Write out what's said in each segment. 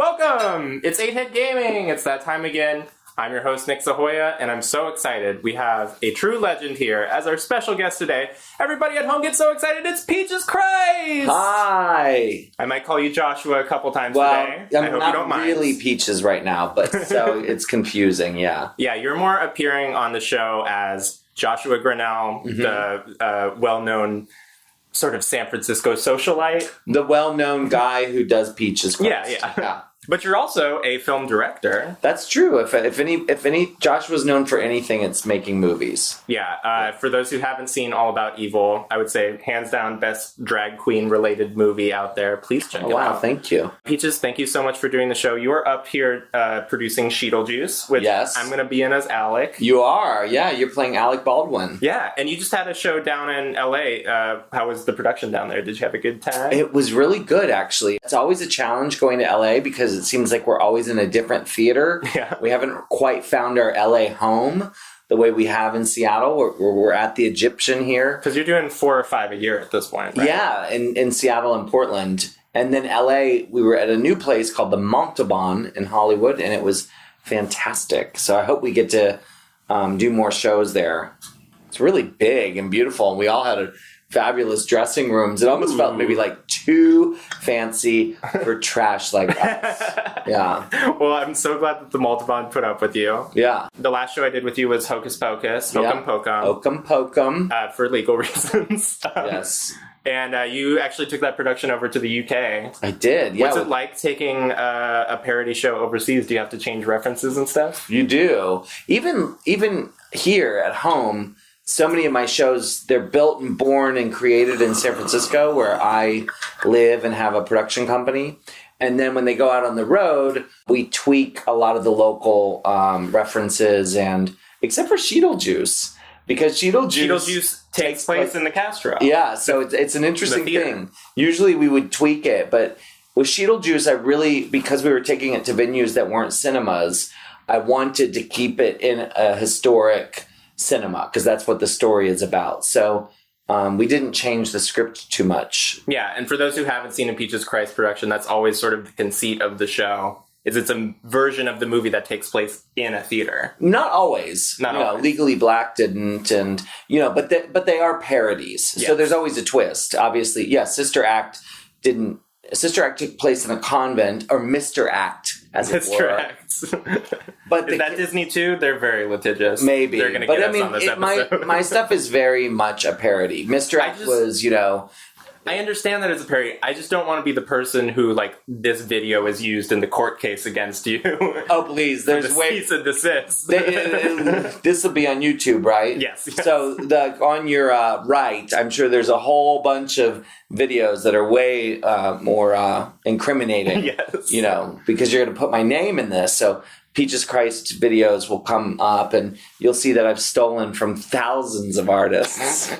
Welcome! It's 8-Hit Gaming! It's that time again. I'm your host, Nick Zahoya, and I'm so excited. We have a true legend here as our special guest today. Everybody at home gets so excited, it's Peaches Christ! Hi! I might call you Joshua a couple times today. I'm I hope not you don't mind. really Peaches right now, but so it's confusing, yeah. Yeah, you're more appearing on the show as Joshua Grinnell, the well-known sort of San Francisco socialite. The well-known guy who does Peaches Christ. Yeah. But you're also a film director. That's true. If any, Josh was known for anything, it's making movies. Yeah. For those who haven't seen All About Evil, I would say hands down best drag queen related movie out there. Please check it out. Wow, thank you. Peaches, thank you so much for doing the show. You are up here producing Sheetaljuice, which I'm going to be in as Alec. You are, yeah. You're playing Alec Baldwin. Yeah, and you just had a show down in L.A. How was the production down there? Did you have a good time? It was really good, actually. It's always a challenge going to L.A. because it seems like we're always in a different theater. Yeah. We haven't quite found our LA home the way we have in Seattle. We're at the Egyptian here. Because you're doing 4 or 5 a year at this point, right? Yeah, in Seattle and Portland. And then LA, we were at a new place called the Montalban in Hollywood, and it was fantastic. So I hope we get to do more shows there. It's really big and beautiful, and we all had fabulous dressing rooms. It almost felt maybe like too fancy for trash like us. Yeah. Well, I'm so glad that the Montalban put up with you. Yeah. The last show I did with you was Hocus Pocus, Hokum Pokum. Hokum Pokum. For legal reasons. Yes. And you actually took that production over to the UK. I did, yeah. What's it like taking a parody show overseas? Do you have to change references and stuff? You do. Even here at home, so many of my shows, they're built and born and created in San Francisco, where I live and have a production company. And then when they go out on the road, we tweak a lot of the local references, and except for Sheetaljuice, because Sheetaljuice takes place in the Castro. Yeah, so it's an interesting thing. Usually we would tweak it, but with Sheetaljuice, I really, because we were taking it to venues that weren't cinemas, I wanted to keep it in a historic cinema, because that's what the story is about. So we didn't change the script too much. Yeah, and for those who haven't seen a Peaches Christ production, that's always sort of the conceit of the show. Is it's a version of the movie that takes place in a theater. Not always. Not always. Legally Black didn't, and but they are parodies. Yes. So there's always a twist. Obviously, yes. Sister Act didn't. Sister Act took place in a convent, or Mr. Act, as it were. Mr. Act. But is that Disney too? They're very litigious. Maybe. They're going to get us on this episode. My stuff is very much a parody. Mr. Act was, I understand that it's a parody. I just don't want to be the person who, this video is used in the court case against you. Oh, please. There's cease and desist. This will be on YouTube, right? Yes. So on your right, I'm sure there's a whole bunch of videos that are way more incriminating. Yes. Because you're going to put my name in this. So Peaches Christ videos will come up, and you'll see that I've stolen from thousands of artists.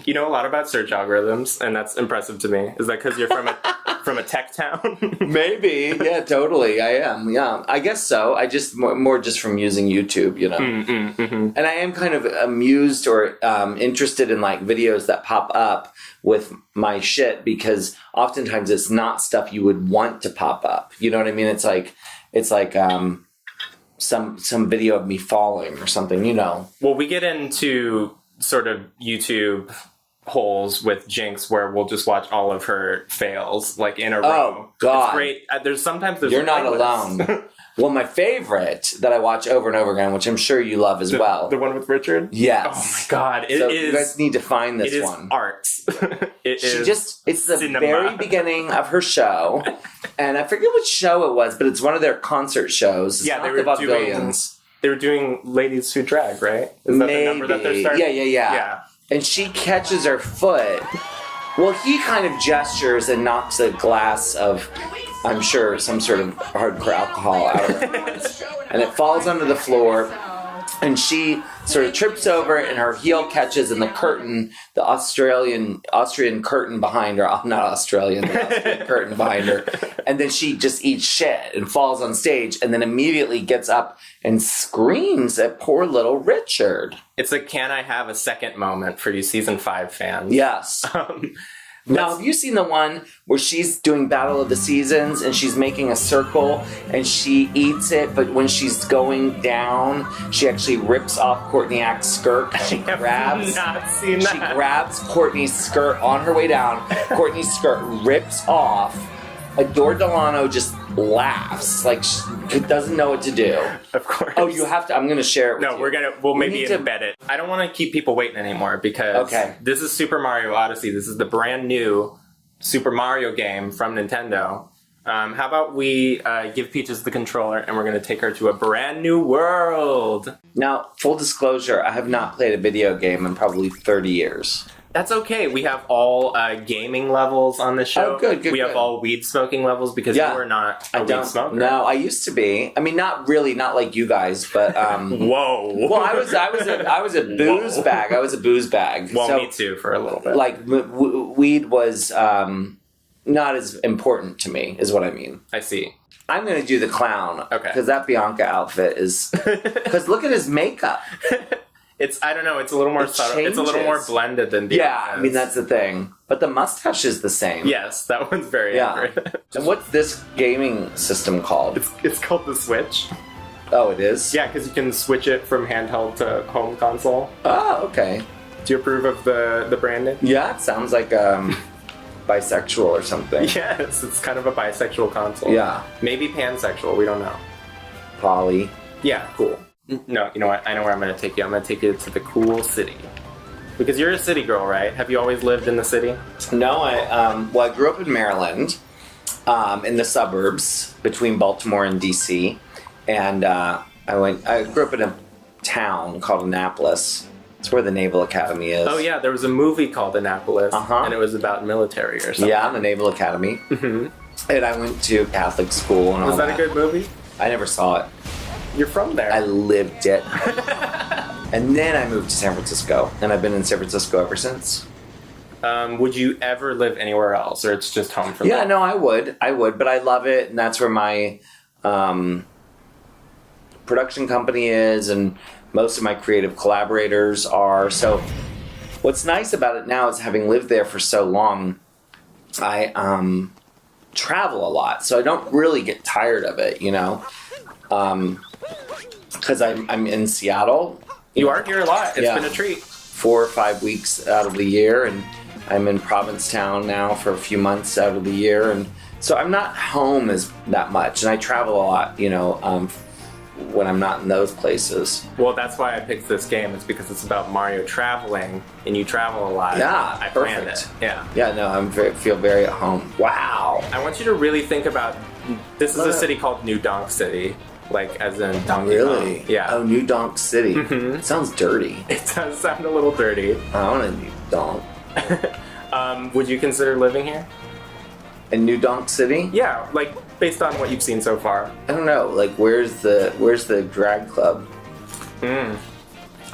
You know a lot about search algorithms, and that's impressive to me. Is that because you're from a tech town? Maybe. Yeah, totally. I am. Yeah, I guess so. I just more just from using YouTube, And I am kind of amused or interested in videos that pop up with my shit, because oftentimes it's not stuff you would want to pop up. You know what I mean? It's like some video of me falling or something. Well, we get into sort of YouTube holes with Jinx where we'll just watch all of her fails in a row. Oh God! It's great. There's You're not alone. Well, my favorite that I watch over and over again, which I'm sure you love as well, the one with Richard. Yes. Oh my God! You guys need to find this one. It is art. It's the cinema. very beginning of her show, and I forget which show it was, but it's one of their concert shows. It's they were doing Ladies Who Drag, right? Is that the number that they're starting? Yeah. And she catches her foot. Well, he kind of gestures and knocks a glass of, I'm sure, some sort of hardcore alcohol out of her hands. And it falls onto the floor. And she sort of trips over, and her heel catches in the curtain, the Austrian curtain behind her. Not Australian, the Austrian curtain behind her. And then she just eats shit and falls on stage, and then immediately gets up and screams at poor little Richard. It's a can I have a second moment for you season 5 fans. Yes. Now, have you seen the one where she's doing Battle of the Seasons and she's making a circle and she eats it, but when she's going down, she actually rips off Courtney Act's skirt. She grabs. Not seen She that. grabs Courtney's skirt on her way down. Courtney's skirt rips off. Adore Delano just laughs like she doesn't know what to do. Of course. Oh, you have to. I'm going to share it with No, you. we'll We maybe need to- embed it. I don't want to keep people waiting anymore because Okay. this is Super Mario Odyssey. This is the brand new Super Mario game from Nintendo. How about we give Peaches the controller and we're going to take her to a brand new world? Now, full disclosure, I have not played a video game in probably 30 years. That's okay. We have all gaming levels on this show. Oh, good, We have good. all weed smoking levels because Yeah. you are not a I weed don't. smoker. No, I used to be. I mean, not really, not like you guys, but Whoa. well, I was a booze Whoa. bag. I was a booze bag. Well, So, me too for a little bit. like weed was not as important to me, is what I mean. I see. I'm going to do the clown. Okay. Because that Bianca outfit is. Because look at his makeup. I don't know, it's a little more It subtle. It's a little changes. more blended than the Yeah, I others. mean, that's the thing. But the mustache is the same. Yes, that one's very Yeah. accurate. And what's this gaming system called? It's called the Switch. Oh, it is? Yeah, because you can switch it from handheld to home console. Oh, okay. Do you approve of the branding? Yeah, it sounds like bisexual or something. Yes, it's kind of a bisexual console. Yeah. Maybe pansexual, we don't know. Poly. Yeah, cool. No, you know what? I know where I'm going to take you. I'm going to take you to the cool city. Because you're a city girl, right? Have you always lived in the city? No, I grew up in Maryland, in the suburbs between Baltimore and DC, and I grew up in a town called Annapolis. It's where the Naval Academy is. Oh, yeah, there was a movie called Annapolis, Uh-huh. and it was about military or something. Yeah, the Naval Academy. Mhm. And I went to Catholic school and all Was that a good movie? I never saw it. You're from there. I lived it. And then I moved to San Francisco, and I've been in San Francisco ever since. Would you ever live anywhere else, or it's just home for Yeah, life? no, I would, but I love it, and that's where my production company is, and most of my creative collaborators are. So, what's nice about it now is having lived there for so long, I travel a lot, so I don't really get tired of it, you know, because I'm in Seattle. You are here a lot. It's Yeah. been a treat. 4 or 5 weeks out of the year, and I'm in Provincetown now for a few months out of the year, and so I'm not home as that much, and I travel a lot, you know, when I'm not in those places. Well, that's why I picked this game. It's because it's about Mario traveling, and you travel a lot. Yeah, I planned perfect. it. Yeah. Yeah, no, feel very at home. Wow. I want you to really think about. This is a Love it. city called New Donk City, like as in Donkey Really? Kong. Yeah. Oh, New Donk City. Mhm. It sounds dirty. It does sound a little dirty. I want a New Donk. Would you consider living here? In New Donk City? Yeah, like based on what you've seen so far. I don't know. Like, where's the drag club?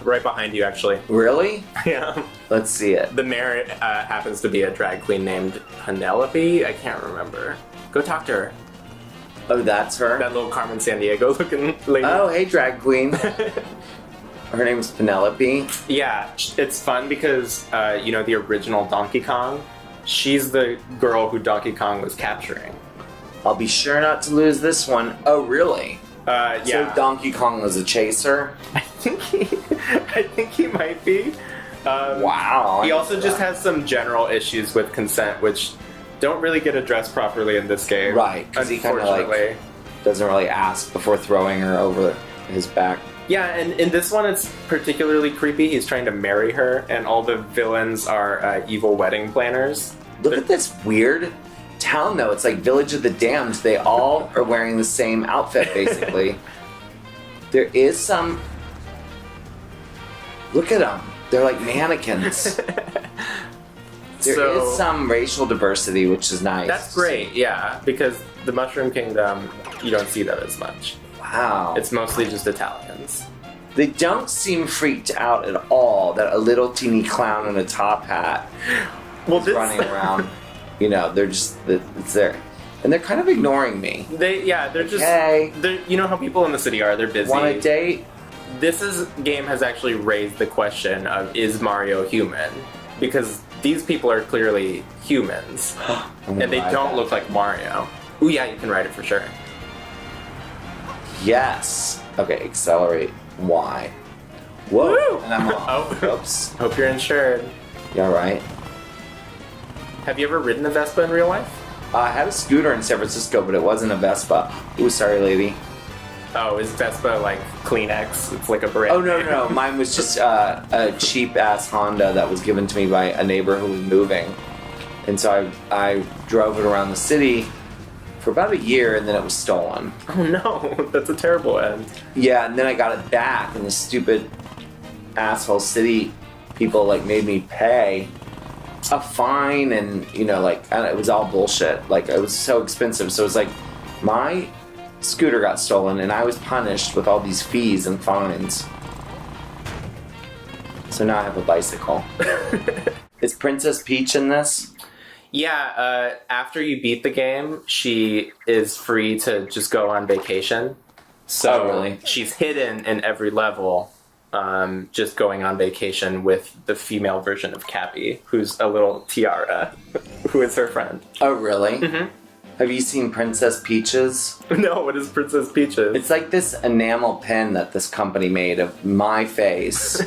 Right behind you, actually. Really? Yeah. Let's see it. The mayor happens to be a drag queen named Penelope. I can't remember. Go talk to her. Oh, that's her? That little Carmen Sandiego looking lady. Oh, hey, drag queen. Her name's Penelope. Yeah, it's fun because, you know, the original Donkey Kong, she's the girl who Donkey Kong was capturing. I'll be sure not to lose this one. Oh, really? Yeah. So Donkey Kong was a chaser? I think he might be. Wow. He also just has some general issues with consent, which don't really get addressed properly in this game. Right, 'cause he kinda, like- unfortunately. doesn't really ask before throwing her over his back. Yeah, and in this one it's particularly creepy. He's trying to marry her, and all the villains are evil wedding planners. Look at this weird town, though. It's like Village of the Damned. They all are wearing the same outfit, basically. There is some... Look at them. They're like mannequins. There is So- some racial diversity, which is nice. That's great, yeah, because the Mushroom Kingdom, you don't see that as much. Wow. It's mostly just Italians. They don't seem freaked out at all that a little teeny clown in a top hat Well, is running around. You know, they're just, it's there. And they're kind of ignoring me. they're just, Hey. you know how people in the city are, they're busy. Want a date? This game has actually raised the question of, is Mario human? Because these people are clearly humans. And they don't look like Mario. Ooh, yeah, you can ride it for sure. Yes. Okay, accelerate Y. Whoa. Woo! And I'm off. Oops. Hope you're insured. You alright? Have you ever ridden a Vespa in real life? I had a scooter in San Francisco, but it wasn't a Vespa. Ooh, sorry, lady. Oh, is Vespa like Kleenex? It's like a brand. Oh, no. Mine was just a cheap-ass Honda that was given to me by a neighbor who was moving. And so I drove it around the city for about a year, and then it was stolen. Oh, no. That's a terrible end. Yeah, and then I got it back, and the stupid asshole city people, like, made me pay a fine, and, you know, like, it was all bullshit. Like, it was so expensive. So it was like, my scooter got stolen, and I was punished with all these fees and fines. So now I have a bicycle. Is Princess Peach in this? Yeah, after you beat the game, she is free to just go on vacation. So Oh, really? She's hidden in every level, just going on vacation with the female version of Cappy, who's a little tiara, who is her friend. Oh, really? Mm-hmm. Have you seen Princess Peaches? No, what is Princess Peaches? It's like this enamel pin that this company made of my face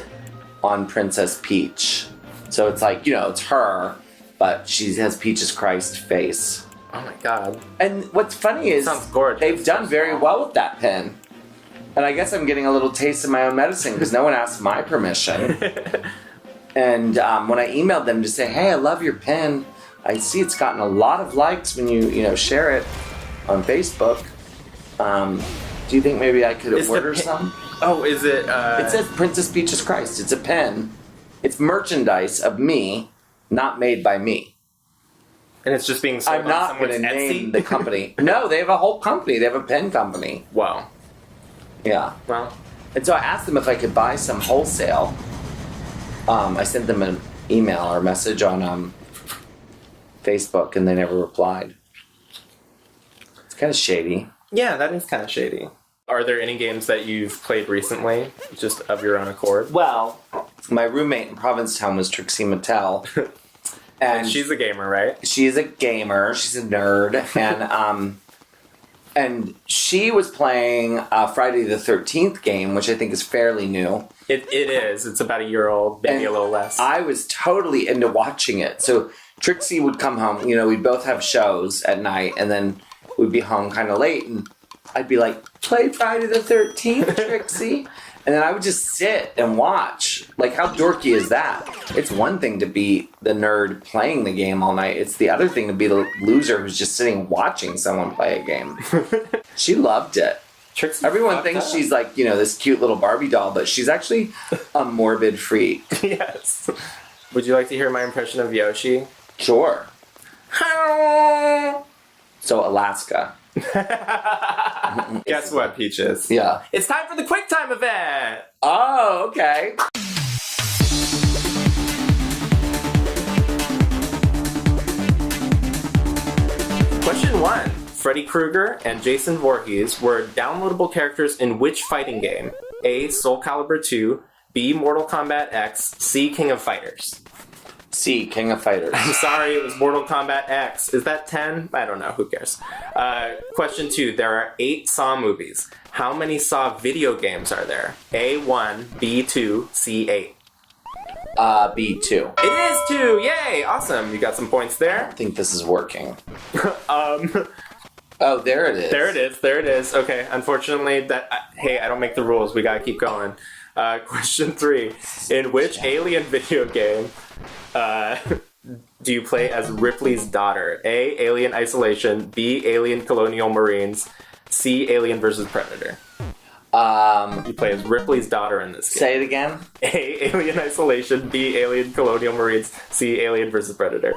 on Princess Peach. So it's like, you know, it's her, but she has Peaches Christ face. Oh my god. And what's funny is Sounds gorgeous. they've done very well with that pin. And I guess I'm getting a little taste of my own medicine because no one asked my permission. And when I emailed them to say, hey, I love your pin, I see it's gotten a lot of likes when you share it on Facebook. Do you think maybe I could Is the order pin- some? Oh, is it? It says Princess Peaches Christ. It's a pen. It's merchandise of me, not made by me. And it's just being sold I'm on not someone's going to name Etsy? the company. No, they have a whole company. They have a pen company. Wow. Yeah. Well, And so I asked them if I could buy some wholesale. I sent them an email or message on Facebook, and they never replied. It's kind of shady. yeah, that is kind of shady. Are there any games that you've played recently, just of your own accord? Well, my roommate in Provincetown was Trixie Mattel. And She's a gamer, right? she is a gamer. She's a nerd. And she was playing a Friday the 13th game, which I think is fairly new. It is. It's about a year old, maybe And a little less. I was totally into watching it. So Trixie would come home, we'd both have shows at night, and then we'd be home kind of late, and I'd be like, play Friday the 13th, Trixie. And then I would just sit and watch. Like, how dorky is that? It's one thing to be the nerd playing the game all night. It's the other thing to be the loser who's just sitting watching someone play a game. She loved it. Trixie's Everyone fucked thinks up. she's like, this cute little Barbie doll, but she's actually a morbid freak. Yes. Would you like to hear my impression of Yoshi? Sure. So, Alaska. Guess what, Peaches? Yeah. It's time for the Quick Time event! Oh, okay. Question 1. Freddy Krueger and Jason Voorhees were downloadable characters in which fighting game? A. Soul Calibur 2, B. Mortal Kombat X, C. King of Fighters. C, King of Fighters. I'm sorry, it was Mortal Kombat X. Is that 10? I don't know, who cares? Question 2. There are 8 Saw movies. How many Saw video games are there? A. 1, B. 2, C. 8. B2. It is 2! Yay! Awesome, you got some points there. I think this is working. Oh, there it is. There it is. Okay, unfortunately, hey, I don't make the rules. We gotta keep going. Question 3. In which Alien video game do you play as Ripley's daughter? A. Alien Isolation. B. Alien Colonial Marines. C. Alien vs. Predator. You play as Ripley's daughter in this game. Say it again. A. Alien Isolation. B. Alien Colonial Marines. C. Alien vs. Predator.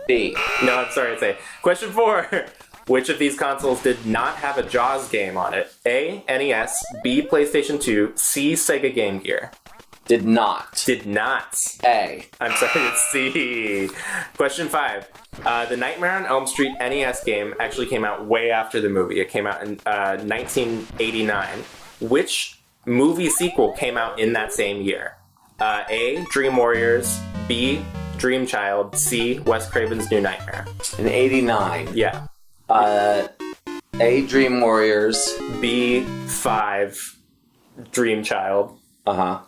B. No, I'm sorry to say. Question 4. Which of these consoles did not have a Jaws game on it? A. NES. B. PlayStation 2. C. Sega Game Gear. Did not. Did not. A. I'm sorry, it's C. Question 5. The Nightmare on Elm Street NES game actually came out way after the movie. It came out in 1989. Which movie sequel came out in that same year? A. Dream Warriors. B. Dream Child, C, Wes Craven's New Nightmare. In 89. Yeah. A, Dream Warriors. B, 5, Dream Child. Uh-huh.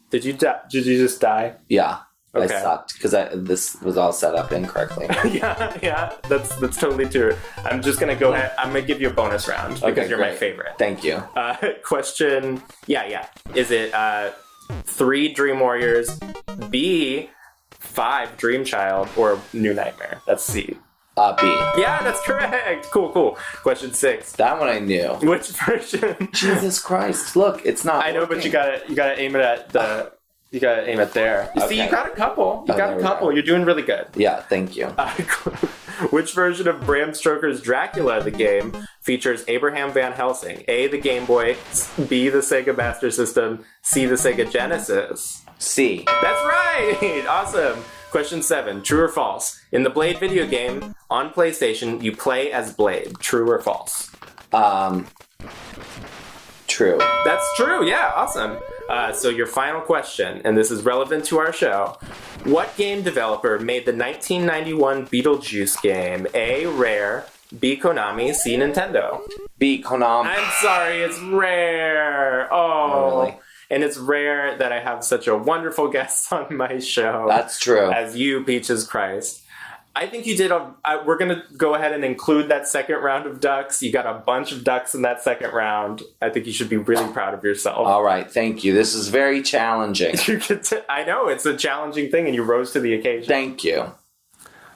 Did you just die? Yeah. Okay. I sucked because this was all set up incorrectly. yeah, that's totally true. I'm just gonna go ahead. I'm gonna give you a bonus round because Okay, you're great. my favorite. Thank you. Question. Yeah. Is it 3 Dream Warriors, B, 5 Dream Child, or New Nightmare? That's C. B. Yeah, that's correct. Cool. Question 6. That one I knew. Which version? Jesus Christ! Look, it's not. I know, but you gotta aim it at the. You gotta aim it there. You see, Okay. you got a couple. there we go. You're doing really good. Yeah, thank you. Which version of Bram Stoker's Dracula, the game, features Abraham Van Helsing? A, the Game Boy, B, the Sega Master System, C, the Sega Genesis. C. That's right! Awesome. Question 7. True or false? In the Blade video game, on PlayStation, you play as Blade. True or false? True. That's true, yeah, awesome. So your final question, and this is relevant to our show. What game developer made the 1991 Beetlejuice game? A, Rare, B, Konami, C, Nintendo. B, Konami. I'm sorry, it's Rare. Oh, Really? And it's rare that I have such a wonderful guest on my show. That's true. As you, Peaches Christ. I think you did we're going to go ahead and include that second round of ducks. You got a bunch of ducks in that second round. I think you should be really proud of yourself. All right, thank you. This is very challenging. I know, it's a challenging thing, and you rose to the occasion. Thank you.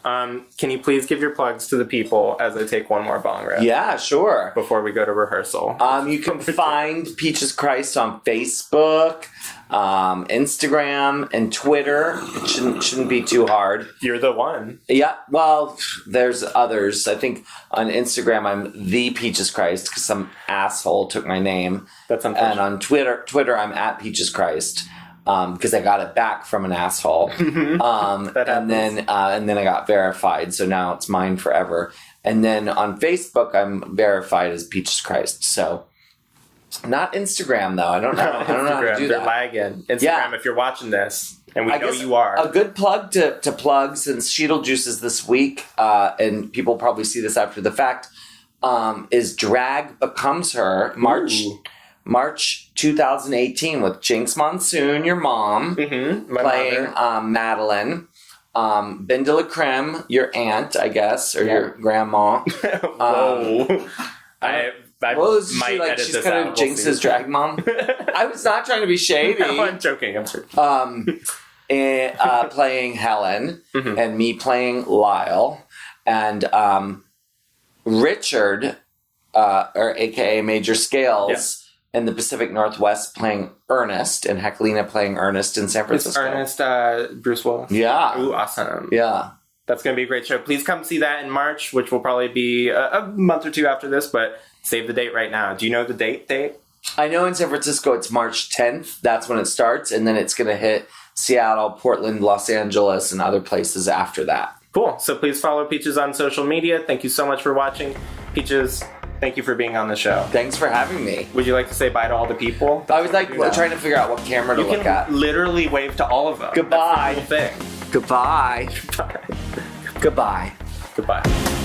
Can you please give your plugs to the people as I take one more bong rip? Yeah, sure. Before we go to rehearsal. You can find Peaches Christ on Facebook, Instagram, and Twitter. It shouldn't be too hard. You're the one. Yeah, well, there's others. I think on Instagram I'm the Peaches Christ because some asshole took my name. That's unfortunate. And on Twitter I'm at Peaches Christ. Because I got it back from an asshole, and then I got verified, so now it's mine forever. And then on Facebook, I'm verified as Peaches Christ. So, not Instagram though. I don't know. I don't know how to do They're that. lagging. Instagram, Yeah. If you're watching this, and we I know guess you are. A good plug to plug since Sheetle is this week, and people probably see this after the fact. Is Drag Becomes Her March 2018 with Jinx Monsoon, your mom, playing Madeline. Ben de la Creme, your aunt, I guess, or your grandma. Whoa. I might she like? edit She's this kind out. of Jinx's drag mom. I was not trying to be shady. No, I'm joking. And, playing Helen, and me playing Lyle, and Richard, or AKA Major Scales. In the Pacific Northwest playing Ernest, and Heclina playing Ernest in San Francisco. It's Ernest Bruce Willis. Yeah. Ooh, awesome. Yeah. That's going to be a great show. Please come see that in March, which will probably be a month or two after this, but save the date right now. Do you know the date? I know in San Francisco it's March 10th. That's when it starts, and then it's going to hit Seattle, Portland, Los Angeles, and other places after that. Cool. So please follow Peaches on social media. Thank you so much for watching. Peaches, thank you for being on the show. Thanks for having me. Would you like to say bye to all the people? I was like trying to figure out what camera to look at. Literally wave to all of them. Goodbye. That's the whole thing. Goodbye. Goodbye. Goodbye. Goodbye.